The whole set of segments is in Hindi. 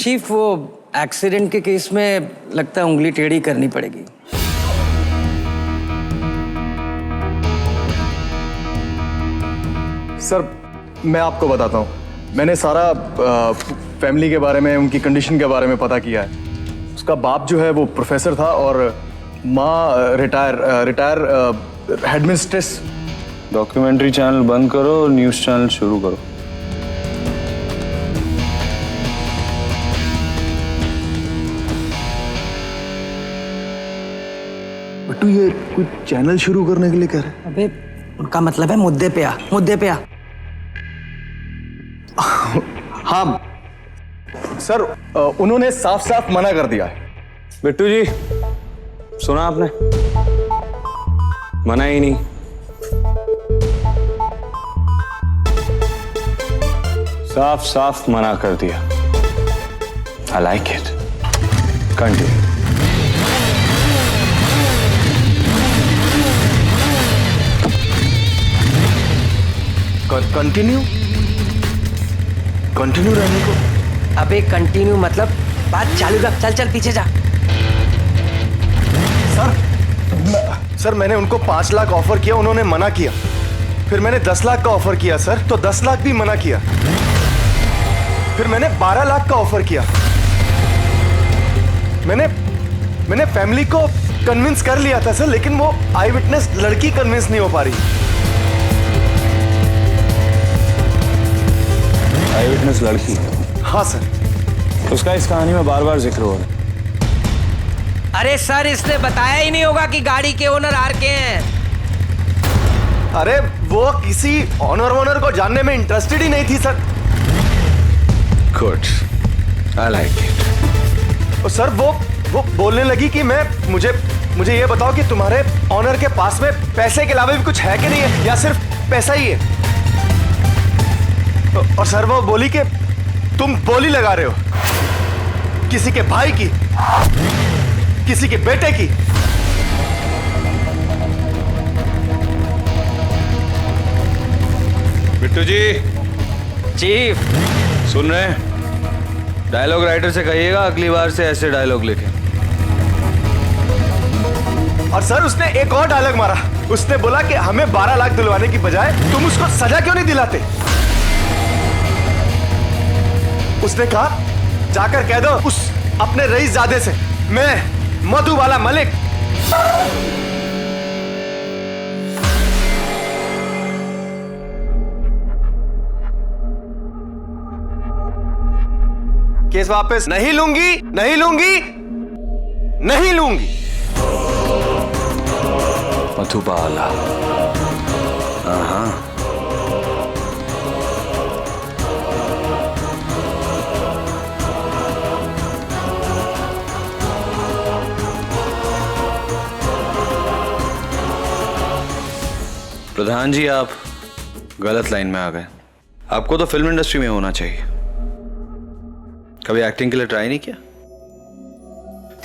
चीफ वो एक्सीडेंट के केस में लगता है उंगली टेढ़ी करनी पड़ेगी। सर मैं आपको बताता हूँ, मैंने सारा फैमिली के बारे में, उनकी कंडीशन के बारे में पता किया है। उसका बाप जो है वो प्रोफेसर था और माँ रिटायर हेडमिस्ट्रेस। डॉक्यूमेंट्री चैनल बंद करो और न्यूज़ चैनल शुरू करो। बट्टू ये कुछ चैनल शुरू करने के लिए कह रहे हैं? अबे उनका मतलब है मुद्दे पे आ, मुद्दे पे आ। हाँ सर, उन्होंने साफ साफ मना कर दिया है। बिट्टू जी सुना आपने, मना ही नहीं। साफ साफ मना कर दिया। I like it. Continue. Continue रहने को? अबे कंटिन्यू मतलब बात चालू रख, चल चल पीछे जा। सर मैंने उनको 5 लाख ऑफर किया, उन्होंने मना किया। फिर मैंने 10 लाख का ऑफर किया सर, तो 10 लाख भी मना किया। फिर मैंने 12 लाख का ऑफर किया। मैंने फैमिली को कन्विंस कर लिया था सर, लेकिन वो आई विटनेस लड़की कन्विंस नहीं हो पा रही। आई विटनेस लड़की? हाँ सर। उसका इस कहानी में बार बार जिक्र हो रहा है। अरे सर इसने बताया ही नहीं होगा कि गाड़ी के ओनर आर के हैं। अरे वो किसी ऑनर को जानने में इंटरेस्टेड ही नहीं थी sir. Good, I like it. और सर वो बोलने लगी कि मुझे ये बताओ कि तुम्हारे ऑनर के पास में पैसे के अलावा भी कुछ है कि नहीं है, या सिर्फ पैसा ही है। और सर वो बोली कि तुम बोली लगा रहे हो किसी के भाई की, किसी के बेटे की। बिट्टू जी। चीफ सुन रहे हैं? डायलॉग राइटर से कहिएगा अगली बार से ऐसे डायलॉग लिखे। और सर उसने एक और डायलॉग मारा। उसने बोला कि हमें 12 लाख दिलवाने की बजाय तुम उसको सजा क्यों नहीं दिलाते। उसने कहा जाकर कह दो उस अपने रईसजादे से, मैं मधुबाला मलिक केस वापस नहीं लूंगी, नहीं लूंगी, नहीं लूंगी। मधुबाला। हाँ। प्रधान जी आप गलत लाइन में आ गए। आपको तो फिल्म इंडस्ट्री में होना चाहिए। कभी एक्टिंग के लिए ट्राई नहीं किया?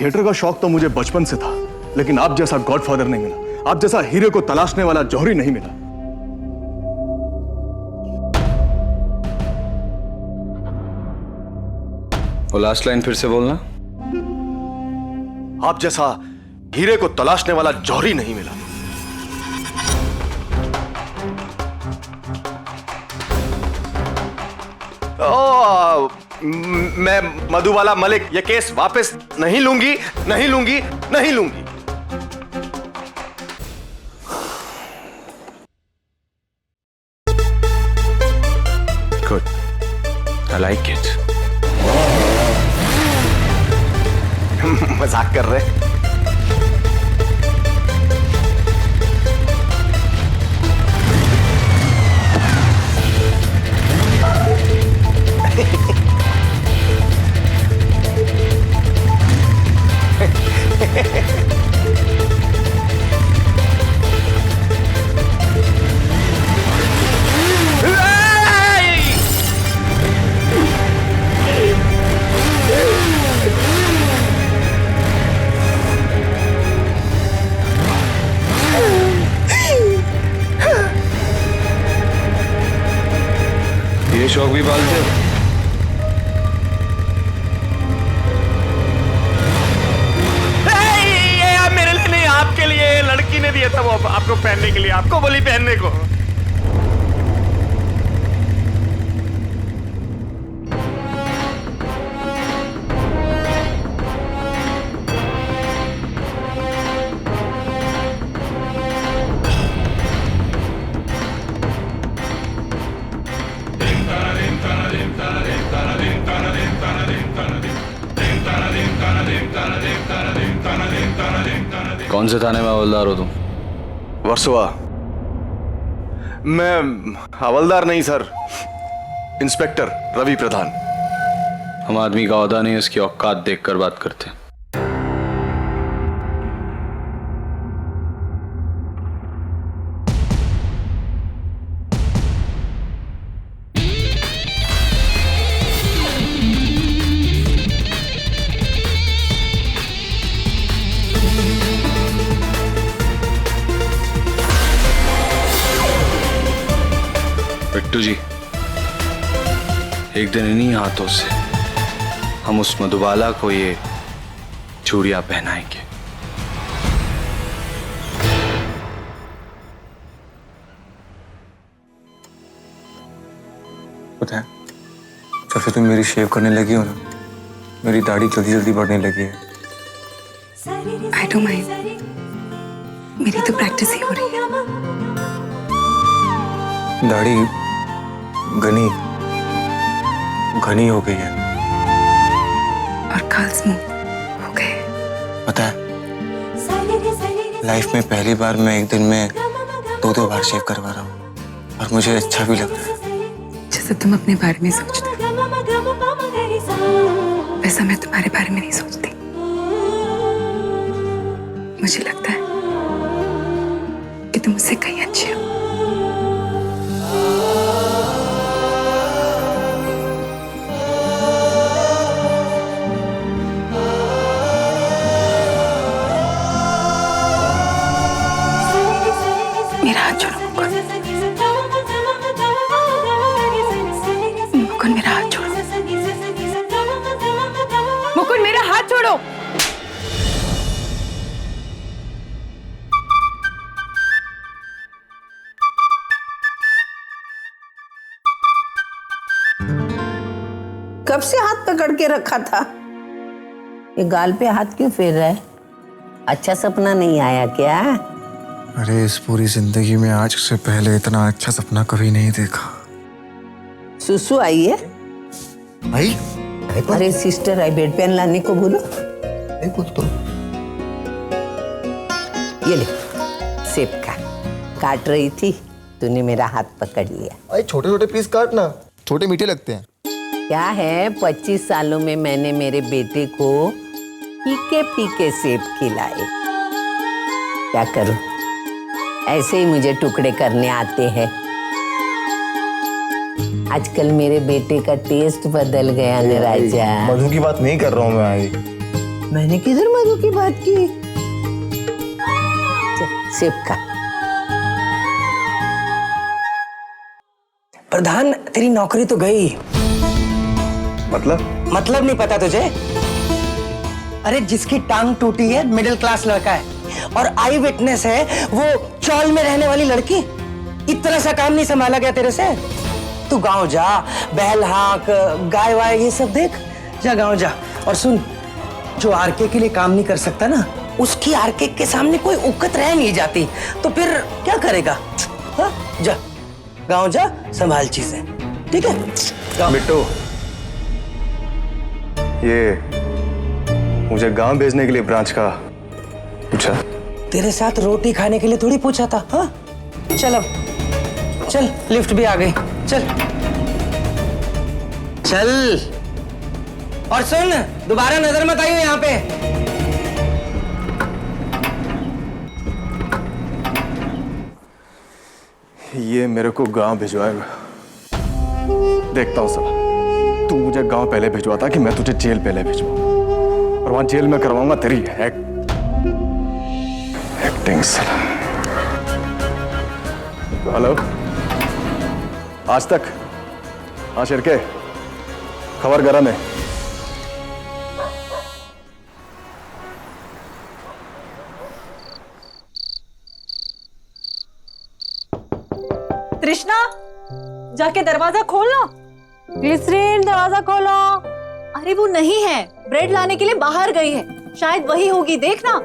थिएटर का शौक तो मुझे बचपन से था, लेकिन आप जैसा गॉडफादर नहीं मिला, आप जैसा हीरे को तलाशने वाला जौहरी नहीं मिला। वो लास्ट लाइन फिर से बोलना। आप जैसा हीरे को तलाशने वाला जौहरी नहीं मिला। मैं मधुबाला मलिक ये केस वापस नहीं लूंगी, नहीं लूंगी, नहीं लूंगी। Good, I like it. मजाक कर रहे? ये शौक भी पालते हो? दे दिया था वो आपको पहनने के लिए, आपको बोली पहनने को। कौन से थाने में हवलदार हो तुम? वर्सोवा। मैं हवलदार नहीं सर, इंस्पेक्टर रवि प्रधान। हम आदमी का औहदा नहीं, इसकी औकात देखकर बात करते हैं। बिट्टू जी, एक दिन इन्हीं हाथों से हम उस मधुबाला को ये चूड़ियां पहनाएंगे। पता है, जब से तुम मेरी शेव करने लगी हो ना, मेरी दाढ़ी जल्दी जल्दी बढ़ने लगी है। I don't mind. मेरी तो प्रैक्टिस ही हो रही है। दाढ़ी घनी हो गई है और खाल स्मूथ हो गए। पता है, लाइफ में पहली बार मैं एक दिन में 2-2 बार शेव करवा रहा हूँ और मुझे अच्छा भी लग रहा है। जैसे तुम अपने बारे में सोचते हो, वैसा मैं तुम्हारे बारे में नहीं सोचती। मुझे लगता है कि तुम मुझसे कहीं अच्छे हो। मेरा हाथ छोड़ो मुकुंद। मुकुंद मेरा हाथ छोड़ो। मुकुंद मेरा हाथ छोड़ो। कब से हाथ पकड़ के रखा था? ये गाल पे हाथ क्यों फेर रहा है? अच्छा सपना नहीं आया क्या? अरे इस पूरी जिंदगी में आज से पहले इतना अच्छा सपना कभी नहीं देखा। सुसु आई है? आई? अरे सिस्टर आई, बेड पेन लाने को बोलो। कुछ तो ये ले, सेब का। काट रही थी, तूने मेरा हाथ पकड़ लिया। भाई छोटे छोटे पीस काटना, छोटे मीठे लगते हैं। क्या है, 25 सालों में मैंने मेरे बेटे को फीके फीके सेब खिलाए। क्या करूं, ऐसे ही मुझे टुकड़े करने आते हैं। आजकल मेरे बेटे का टेस्ट बदल गया न राजा। मधु की बात नहीं कर रहा हूँ मैं। आई मैंने किधर मधु की बात की? सेब का। प्रधान, तेरी नौकरी तो गई। मतलब नहीं पता तुझे? अरे जिसकी टांग टूटी है मिडिल क्लास लड़का है, और आई विटनेस है वो चौल में रहने वाली लड़की। इतना सा काम नहीं संभाला गया तेरे से? तू गांव जा, बैल हाँक, गाय वाय ये सब देख। जा गांव जा। और सुन, जो आरके के लिए काम नहीं कर सकता ना, उसकी आरके के सामने कोई उकत रह नहीं जाती, तो फिर क्या करेगा? हाँ? जा गांव जा, संभाल चीजें, ठीक है? बिट्टू, ये मुझे गांव भेजने के लिए ब्रांच का पूछा? तेरे साथ रोटी खाने के लिए थोड़ी पूछा था। हाँ चल, अब चल, लिफ्ट भी आ गई। चल चल, और सुन, दोबारा नजर मत आइयो यहाँ पे। ये मेरे को गांव भिजवाएगा। देखता हूँ साला, तू मुझे गांव पहले भिजवा था कि मैं तुझे जेल पहले भिजवाऊं, और वहां जेल में करवाऊंगा तेरी एक्टिंग साला। हेलो, आज तक। हाँ शिरके, खबर गरम है। कृष्णा, जाके दरवाजा खोलो। ग्लिसरीन, दरवाजा खोलो। अरे वो नहीं है, ब्रेड लाने के लिए बाहर गई है, शायद वही होगी, देखना।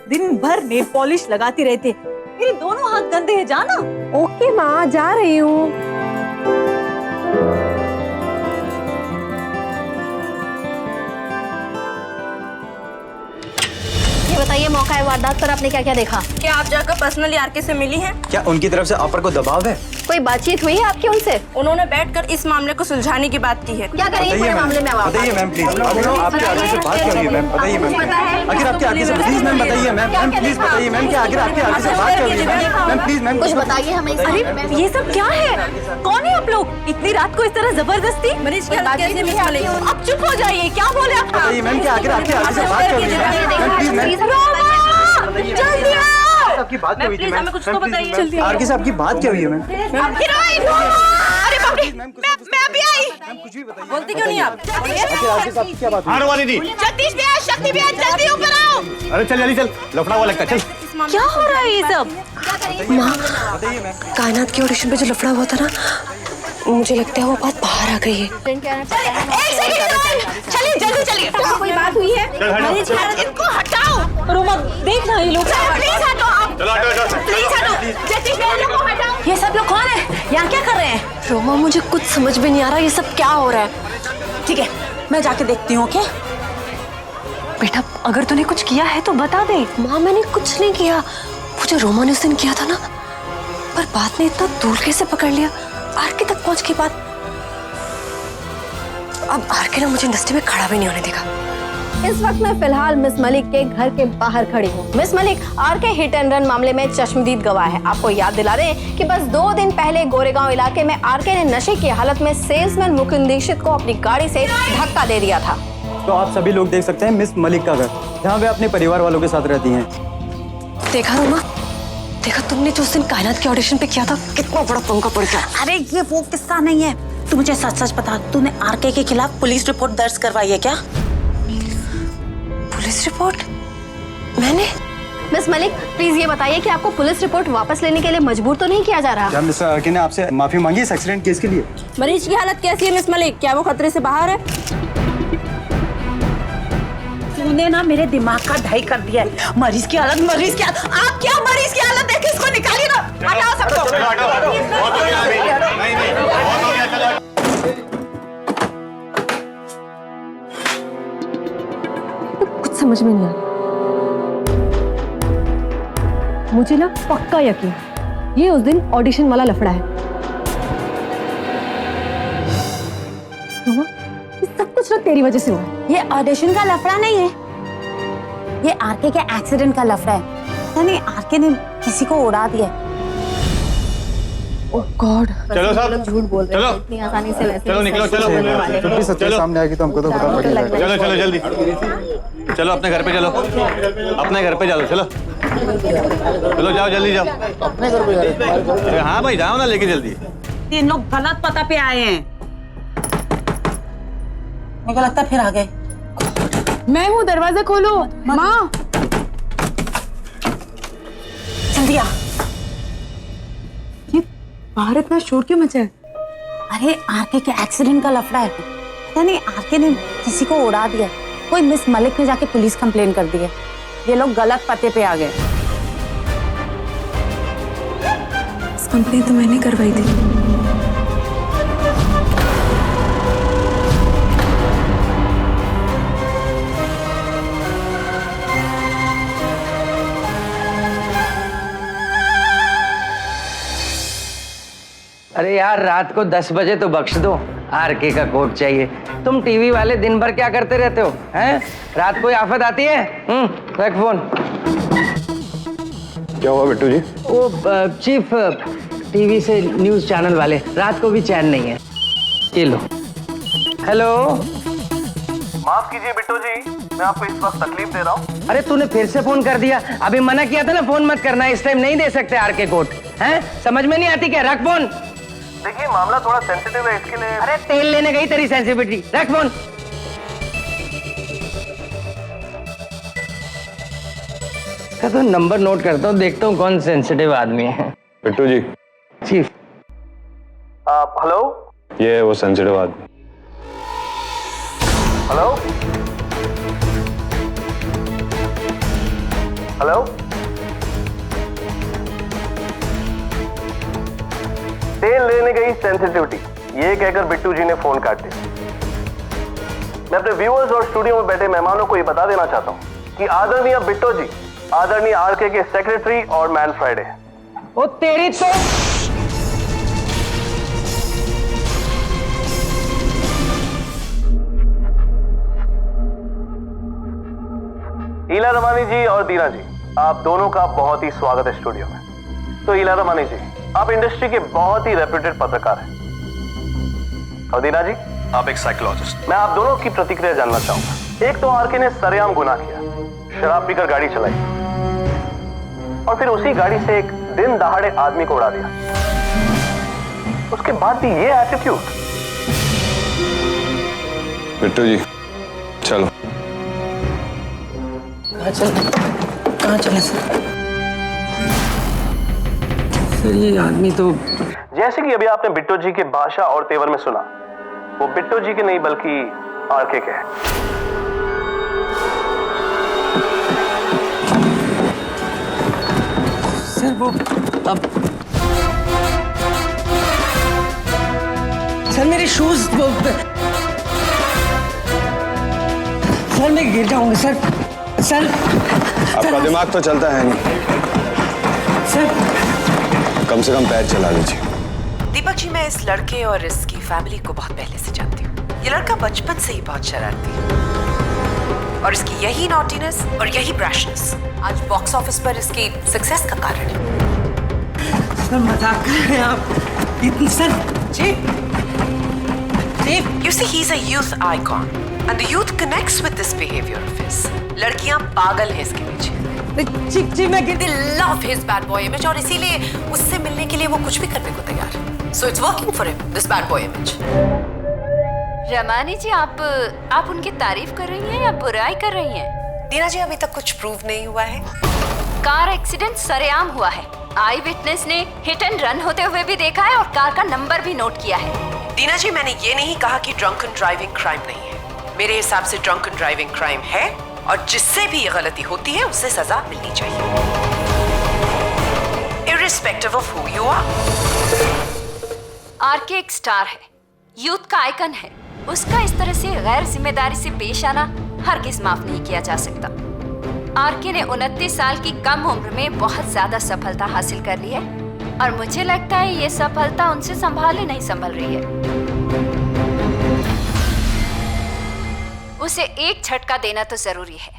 दिन भर नेल पॉलिश लगाती रहती है, मेरे दोनों हाथ गंदे हैं, जाना। ओके माँ, जा रही हूँ। ये बताइए, मौका है वारदात पर आपने क्या क्या देखा? क्या आप जाकर पर्सनली आरके से मिली हैं? क्या उनकी तरफ से ऑफर को दबाव है? कोई बातचीत हुई है आपकी उनसे? उन्होंने बैठकर इस मामले को सुलझाने की बात की है। क्या करेंगे पूरे मामले में? बताइए मैम प्लीज, आपके आगे से बात कर रही है मैम, बताइए मैम, आखिर आपके आगे से प्लीज मैम बताइए मैम, मैम प्लीज बताइए मैम, क्या आखिर आपके आगे से बात कर रही है मैम, मैम प्लीज मैम कुछ बताइए हमें। अरे ये सब क्या है? कौन है आप लोग? इतनी रात को इस तरह जबरदस्ती? मरीज की हालत कैसी है मिस मलिक? आप चुप हो जाइए, क्या बोले आप? बताइए मैम, क्या आखिर आपके आगे से बात कर रही है मैम, प्लीज मैम, जल्दी आओ। आपकी बात क्या हुई थी मैम? कुछ तो बताइए। आरके से आपकी बात क्या हुई है मैम? अरे बाप रे, मैं अभी आई। कुछ भी बताइए। बोलती क्यों नहीं आप? आखिर आरके से आपकी क्या बात हुई? हार वाली दी। जगदीश भैया, शक्ति भैया, जल्दी ऊपर आओ। अरे चल जल्दी चल, लफड़ा हुआ लगता है, चल। क्या हो रहा है ये सब? माँ, बताइए मैम। कायनात के ऑडिशन पे जो लफड़ा हुआ था ना, मुझे लगता है वो बात बाहर आ गई है। चलिए जल्दी चलिए। कोई बात हुई है? मरीज की हालत, इनको हटाओ। रोमा, देखना ये लोग। प्लीज हटो आप। चलो हटो, प्लीज हटो। जगदीश भैया, लोगों को हटाओ। ये सब लोग कौन है? यहाँ क्या कर रहे हैं? रोमा, मुझे कुछ समझ में नहीं आ रहा ये सब क्या हो रहा है। ठीक है, मैं जाके देखती हूँ। ओके बेटा, अगर तूने कुछ किया है तो बता दे। माँ, मैंने कुछ नहीं किया। वो जो रोमा ने उस दिन किया था ना, पर बात ने इतना दूर कैसे पकड़ लिया, आरके तक पहुंच की बात। अब आरके ने मुझे इंडस्ट्री में खड़ा भी नहीं होने देगा। इस वक्त मैं फिलहाल मिस मलिक के घर के बाहर खड़ी हूँ। Miss Malik RK hit and run मामले में चश्मदीद गवाह है। आपको याद दिला रहे हैं कि बस 2 दिन पहले गोरेगांव इलाके में आरके ने नशे की हालत में सेल्समैन मुकुंद दीक्षित को अपनी गाड़ी से धक्का दे दिया था। तो आप सभी लोग देख सकते हैं मिस मलिक का घर, जहाँ वे अपने परिवार वालों के साथ रहती हैं। देखा रोमा, देखा तुमने जो उस दिन कायनात के ऑडिशन पे किया था, कितना बड़ा पंगा पड़ गया। अरे ये वो किस्सा नहीं है, तू मुझे सच सच बता, तूने आरके के खिलाफ पुलिस रिपोर्ट दर्ज करवाई है क्या? Police report? मैंने? मिस मलिक, प्लीज ये बताइए कि आपको पुलिस रिपोर्ट वापस लेने के लिए मजबूर तो नहीं किया जा रहा? क्या मिस्टर आरके ने आपसे माफी मांगी इस एक्सीडेंट केस के लिए? मरीज की हालत कैसी है मिस मलिक? क्या वो खतरे से बाहर है? तूने ना मेरे दिमाग का ढाई कर दिया है। मरीज की हालत, मरीज की हालत, आप क्या मरीज की हालत देख इसको निकालिए ना, हटाओ सबको। चलो हटो, बहुत हो गया अभी। नहीं बहुत हो गया, चलो हटो। कुछ समझ में नहीं आ रहा। मुझे ना पक्का यकीन ये उस दिन ऑडिशन वाला लफड़ा है। रोमा, ये सब कुछ ना तेरी वजह से हुआ है। ये ऑडिशन का लफड़ा नहीं है, ये आरके के एक्सीडेंट का लफड़ा है। पता नहीं आरके ने किसी को उड़ा दिया। ओह गॉड, चलो साहब, झूठ बोल रहे चलो। हैं इतनी आसानी से। वैसे चलो निकलो, चलो जब भी सच्चाई सामने आएगी तो हमको तो पता पड़ जाएगा। चलो चलो जल्दी, चलो अपने घर पे चलो, अपने घर पे चलो, चलो चलो जाओ जल्दी जाओ। अरे हाँ भाई जाओ ना, लेके जल्दी। तीन लोग गलत पता पे आए हैं, मुझे लगता है फिर आ गए। मैं हूँ, दरवाजा खोलो। माँ, जल्दी आ। ये बाहर इतना शोर क्यों मचा है? अरे आरके के एक्सीडेंट का लफड़ा है। पता नहीं आरके ने किसी को उड़ा दिया। कोई मिस मलिक ने जाके पुलिस कंप्लेन कर दी है। ये लोग गलत पते पे आ गए। इस कंप्लेन तो मैंने करवाई थी। अरे यार, रात को 10 बजे तो बख्श दो, आरके का कोट चाहिए। तुम टीवी वाले दिन भर क्या करते रहते हो हैं? रात कोई आफत आती है? रख फोन। क्या हुआ बिट्टू जी? वो चीफ टीवी से न्यूज चैनल वाले, रात को भी चैन नहीं है। ये लो। हेलो, माफ कीजिए बिट्टू जी, मैं आपको इस वक्त तकलीफ दे रहा हूँ। अरे तूने फिर से फोन कर दिया। अभी मना किया था ना फोन मत करना, इस टाइम नहीं दे सकते आरके कोट। हैं, समझ में नहीं आती क्या? रख फोन। देखिए मामला थोड़ा सेंसिटिव है, इसके लिए। अरे तेल लेने गई तेरी सेंसिटिविटी। रख फोन। तो नंबर नोट करता हूँ, देखता हूँ कौन सेंसिटिव आदमी है। बिट्टू जी, चीफ, हेलो, ये वो सेंसिटिव आदमी। हेलो हेलो, तेल लेने गई सेंसिटिविटी, ये कहकर बिट्टू जी ने फोन काट दिया। मैं अपने व्यूअर्स और स्टूडियो में बैठे मेहमानों को ये बता देना चाहता हूं कि आदरणीय बिट्टू जी आदरणीय आरके के सेक्रेटरी और मैन फ्राइडे हैं। ओ तेरी तो ईला रमानी जी और दीना जी, आप दोनों का बहुत ही स्वागत है स्टूडियो में। तो ईला रमानी जी, आप इंडस्ट्री के बहुत ही रेप्यूटेड पत्रकार हैं और दीना जी आप एक साइकोलॉजिस्ट। मैं आप दोनों की प्रतिक्रिया जानना चाहूंगा। एक तो आरके ने सरेआम गुनाह किया, शराब पीकर गाड़ी चलाई और फिर उसी गाड़ी से एक दिन दहाड़े आदमी को उड़ा दिया। उसके बाद भी ये एटीट्यूड। बिट्टू जी चलो। कहाँ चले सर ये आदमी तो जैसे कि अभी आपने बिट्टू जी के भाषा और तेवर में सुना, वो बिट्टू जी के नहीं बल्कि आरके के हैं। सर वो अब सर मेरे शूज वो सर मैं गिर जाऊंगा सर। सर आपका दिमाग तो चलता है नहीं, सर कम से कम पैर चला लीजिए। दीपक जी, मैं इस लड़के और इसकी फैमिली को बहुत पहले से जानती हूँ। ये लड़का बचपन से ही बहुत शरारती है और इसकी यही नॉटीनेस और यही ब्रैशनेस आज बॉक्स ऑफिस पर इसकी सक्सेस का कारण है। सर मजाक कर रहे हैं आप इतनी sir chief You see, he's a youth icon and the youth connects with this behavior of his. लड़कियां पागल हैं इसके पीछे। जी मैं They love his bad boy image और इसीलिए उससे मिलने के लिए वो कुछ भी करने को तैयार है। So it's working for him, this bad boy image. Ramani जी, आप उनकी तारीफ कर रही हैं या बुराई कर रही हैं? दीना जी, अभी तक कुछ प्रूव नहीं हुआ है। कार एक्सीडेंट सरेआम हुआ है। आई विटनेस ने हिट एंड रन होते हुए भी देखा है और कार का नंबर भी नोट किया है। दीना जी, मैंने ये नहीं कहा कि ड्रंकन ड्राइविंग क्राइम नहीं है। मेरे हिसाब से ड्रंकन ड्राइविंग क्राइम है और जिससे भी ये गलती होती है उसे सजा मिलनी चाहिए, irrespective of who you are. RK एक स्टार है, यूथ का आइकन है। उसका इस तरह से गैर जिम्मेदारी से पेश आना हरगिज माफ नहीं किया जा सकता। आरके ने 29 साल की कम उम्र में बहुत ज्यादा सफलता हासिल कर ली है और मुझे लगता है ये सफलता उनसे संभाले नहीं संभल रही है। उसे एक झटका देना तो जरूरी है।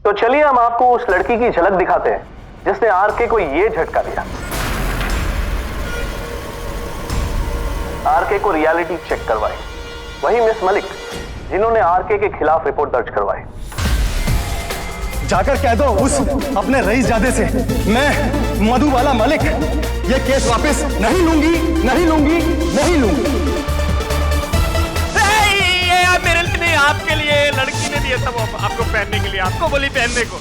तो चलिए हम आपको उस लड़की की झलक दिखाते हैं जिसने आरके को ये झटका दिया। आरके को रियलिटी चेक करवाई, वही मिस मलिक जिन्होंने आरके के खिलाफ रिपोर्ट दर्ज करवाई। जाकर कह दो उस अपने रईसजादे से, मैं मधुबाला मलिक ये केस वापस नहीं लूंगी, नहीं लूंगी, नहीं लूंगी। ये मेरे लिए नहीं, आपके लिए लड़की ने दिया था वो आपको पहनने के लिए, आपको बोली पहनने को।